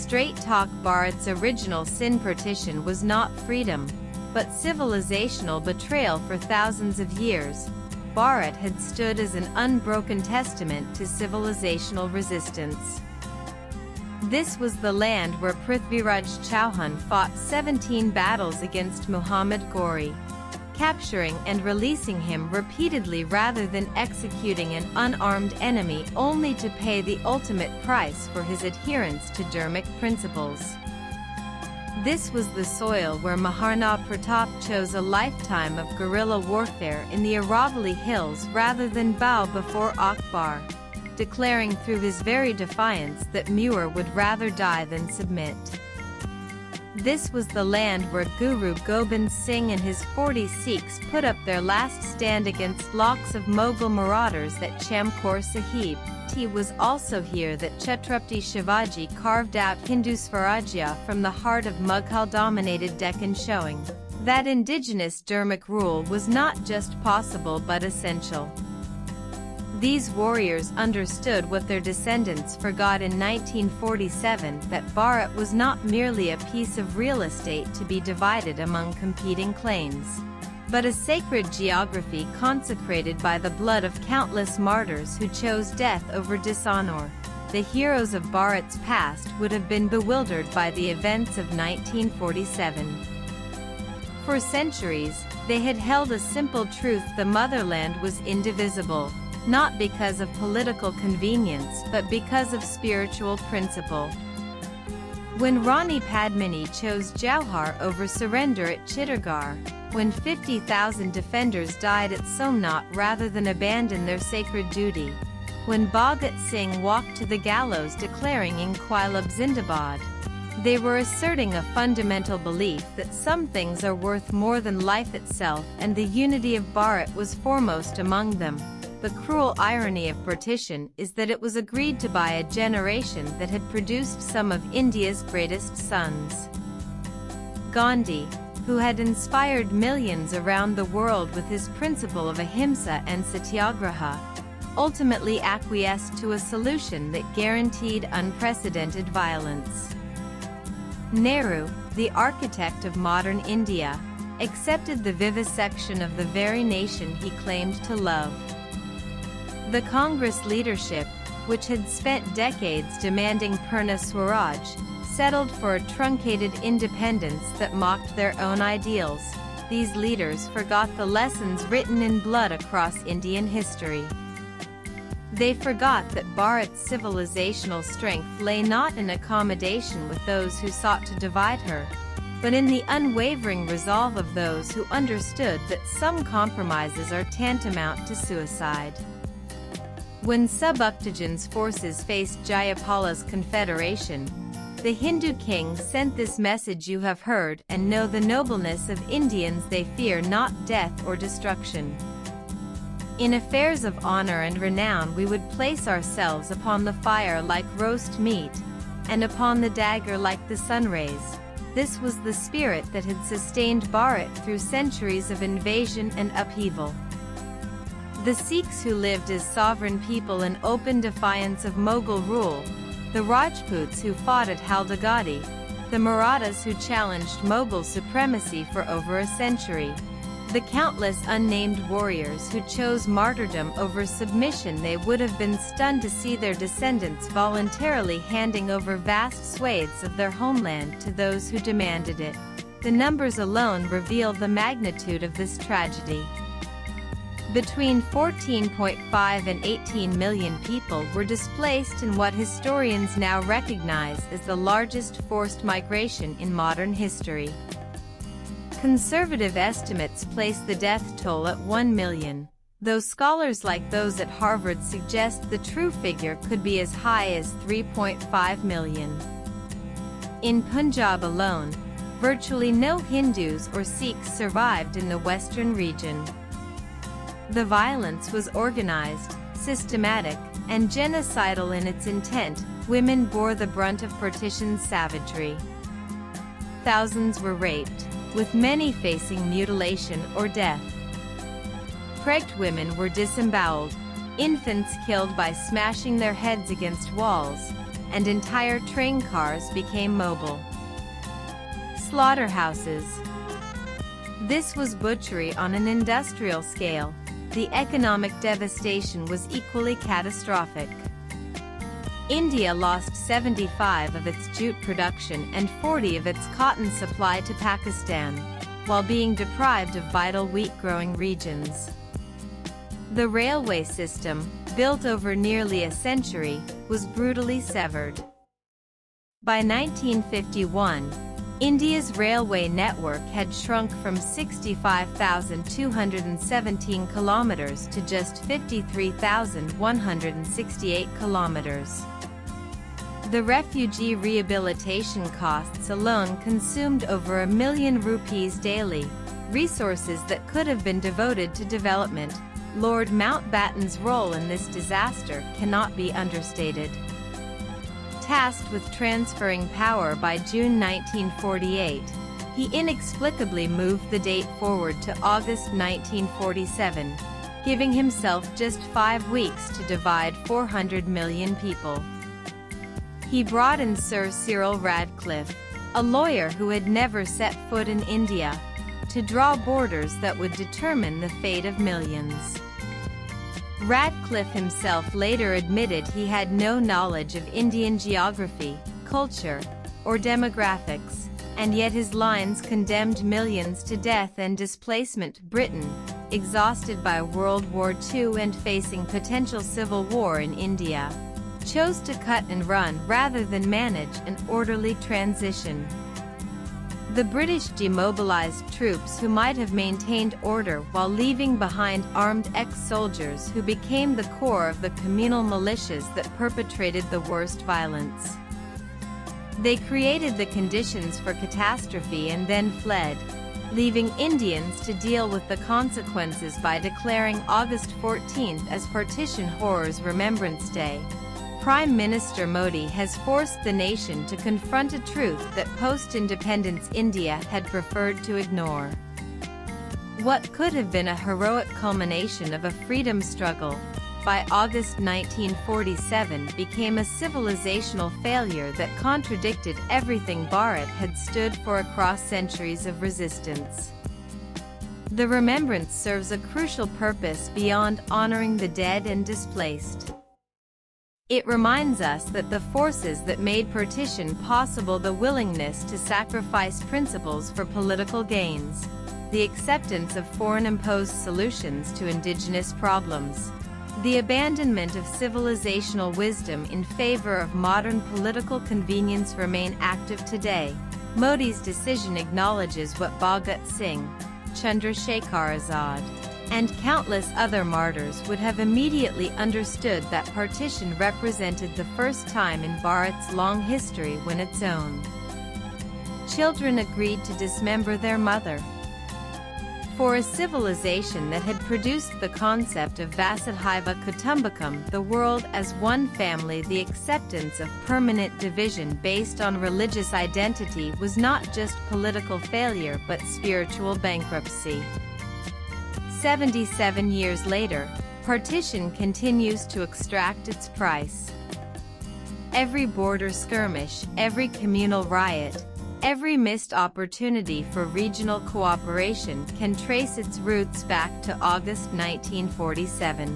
Straight talk. Bharats' original sin partition was not freedom, but civilizational betrayal. For thousands of years, Bharat had stood as an unbroken testament to civilizational resistance. This was the land where Prithviraj Chauhan fought 17 battles against Muhammad Ghori, capturing and releasing him repeatedly rather than executing an unarmed enemy, only to pay the ultimate price for his adherence to dharmic principles. This was the soil where Maharana Pratap chose a lifetime of guerrilla warfare in the Aravalli Hills rather than bow before Akbar, declaring through his very defiance that Muir would rather die than submit. This was the land where Guru Gobind Singh and his 40 Sikhs put up their last stand against lakhs of Mughal marauders at Chamkaur Sahib. It was also here that Chhatrapati Shivaji carved out Hindu Swarajya from the heart of Mughal-dominated Deccan, showing that indigenous dharmic rule was not just possible but essential. These warriors understood what their descendants forgot in 1947, that Bharat was not merely a piece of real estate to be divided among competing claims, but a sacred geography consecrated by the blood of countless martyrs who chose death over dishonor. The heroes of Bharat's past would have been bewildered by the events of 1947. For centuries, they had held a simple truth: the motherland was indivisible, not because of political convenience but because of spiritual principle. When Rani Padmini chose Jauhar over surrender at Chittorgarh, when 50,000 defenders died at Somnath rather than abandon their sacred duty, when Bhagat Singh walked to the gallows declaring Inquilab Zindabad, they were asserting a fundamental belief that some things are worth more than life itself, and the unity of Bharat was foremost among them. The cruel irony of partition is that it was agreed to by a generation that had produced some of India's greatest sons. Gandhi, who had inspired millions around the world with his principle of ahimsa and satyagraha, ultimately acquiesced to a solution that guaranteed unprecedented violence. Nehru, the architect of modern India, accepted the vivisection of the very nation he claimed to love. The Congress leadership, which had spent decades demanding Purna Swaraj, settled for a truncated independence that mocked their own ideals. These leaders forgot the lessons written in blood across Indian history. They forgot that Bharat's civilizational strength lay not in accommodation with those who sought to divide her, but in the unwavering resolve of those who understood that some compromises are tantamount to suicide. When Subuktajan's forces faced Jayapala's confederation, the Hindu king sent this message: you have heard and know the nobleness of Indians, they fear not death or destruction. In affairs of honor and renown we would place ourselves upon the fire like roast meat, and upon the dagger like the sun rays. This was the spirit that had sustained Bharat through centuries of invasion and upheaval. The Sikhs who lived as sovereign people in open defiance of Mughal rule, the Rajputs who fought at Haldigati, the Marathas who challenged Mughal supremacy for over a century, the countless unnamed warriors who chose martyrdom over submission. They would have been stunned to see their descendants voluntarily handing over vast swathes of their homeland to those who demanded it. The numbers alone reveal the magnitude of this tragedy. Between 14.5 and 18 million people were displaced in what historians now recognize as the largest forced migration in modern history. Conservative estimates place the death toll at 1 million, though scholars like those at Harvard suggest the true figure could be as high as 3.5 million. In Punjab alone, virtually no Hindus or Sikhs survived in the western region. The violence was organized, systematic, and genocidal in its intent. Women bore the brunt of partition's savagery. Thousands were raped, with many facing mutilation or death. Pregnant women were disemboweled, infants killed by smashing their heads against walls, and entire train cars became mobile. Slaughterhouses. This was butchery on an industrial scale. The economic devastation was equally catastrophic. India lost 75% of its jute production and 40% of its cotton supply to Pakistan, while being deprived of vital wheat-growing regions. The railway system, built over nearly a century, was brutally severed. By 1951, India's railway network had shrunk from 65,217 kilometers to just 53,168 kilometers. The refugee rehabilitation costs alone consumed over ₹1 million daily, resources that could have been devoted to development. Lord Mountbatten's role in this disaster cannot be understated. Tasked with transferring power by June 1948, he inexplicably moved the date forward to August 1947, giving himself just 5 weeks to divide 400 million people. He brought in Sir Cyril Radcliffe, a lawyer who had never set foot in India, to draw borders that would determine the fate of millions. Radcliffe himself later admitted he had no knowledge of Indian geography, culture, or demographics, and yet his lines condemned millions to death and displacement. Britain, exhausted by World War II and facing potential civil war in India, chose to cut and run rather than manage an orderly transition. The British demobilized troops who might have maintained order while leaving behind armed ex-soldiers who became the core of the communal militias that perpetrated the worst violence. They created the conditions for catastrophe and then fled, leaving Indians to deal with the consequences by declaring August 14th as Partition Horrors Remembrance Day. Prime Minister Modi has forced the nation to confront a truth that post-independence India had preferred to ignore. What could have been a heroic culmination of a freedom struggle, by August 1947 became a civilizational failure that contradicted everything Bharat had stood for across centuries of resistance. The remembrance serves a crucial purpose beyond honoring the dead and displaced. It reminds us that the forces that made partition possible, the willingness to sacrifice principles for political gains, the acceptance of foreign-imposed solutions to indigenous problems, the abandonment of civilizational wisdom in favor of modern political convenience remain active today. Modi's decision acknowledges what Bhagat Singh, Chandrasekhar Azad, and countless other martyrs would have immediately understood, that partition represented the first time in Bharat's long history when its own children agreed to dismember their mother. For a civilization that had produced the concept of Vasudhaiva Kutumbakam, the world as one family, the acceptance of permanent division based on religious identity was not just political failure but spiritual bankruptcy. 77 years later, partition continues to extract its price. Every border skirmish, every communal riot, every missed opportunity for regional cooperation can trace its roots back to August 1947.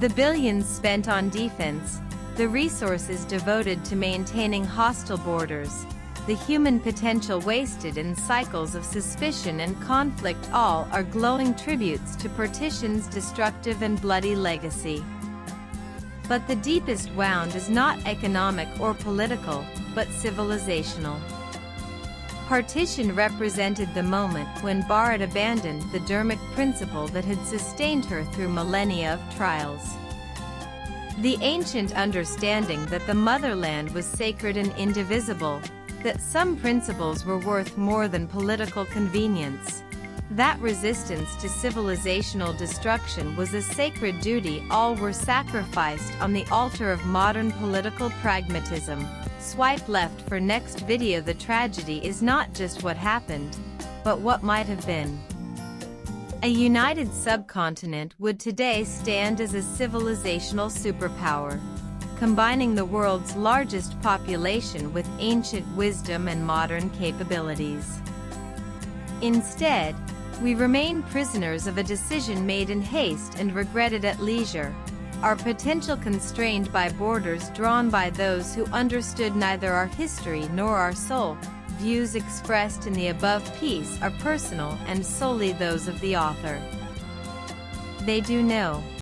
The billions spent on defense, the resources devoted to maintaining hostile borders, the human potential wasted in cycles of suspicion and conflict, all are glowing tributes to partition's destructive and bloody legacy. But the deepest wound is not economic or political, but civilizational. Partition represented the moment when Bharat abandoned the Dharmic principle that had sustained her through millennia of trials. The ancient understanding that the motherland was sacred and indivisible, that some principles were worth more than political convenience. That resistance to civilizational destruction was a sacred duty. All were sacrificed on the altar of modern political pragmatism. Swipe left for next video. The tragedy is not just what happened, but what might have been. A united subcontinent would today stand as a civilizational superpower. combining the world's largest population with ancient wisdom and modern capabilities. Instead, we remain prisoners of a decision made in haste and regretted at leisure, our potential constrained by borders drawn by those who understood neither our history nor our soul. Views expressed in the above piece are personal and solely those of the author. They do no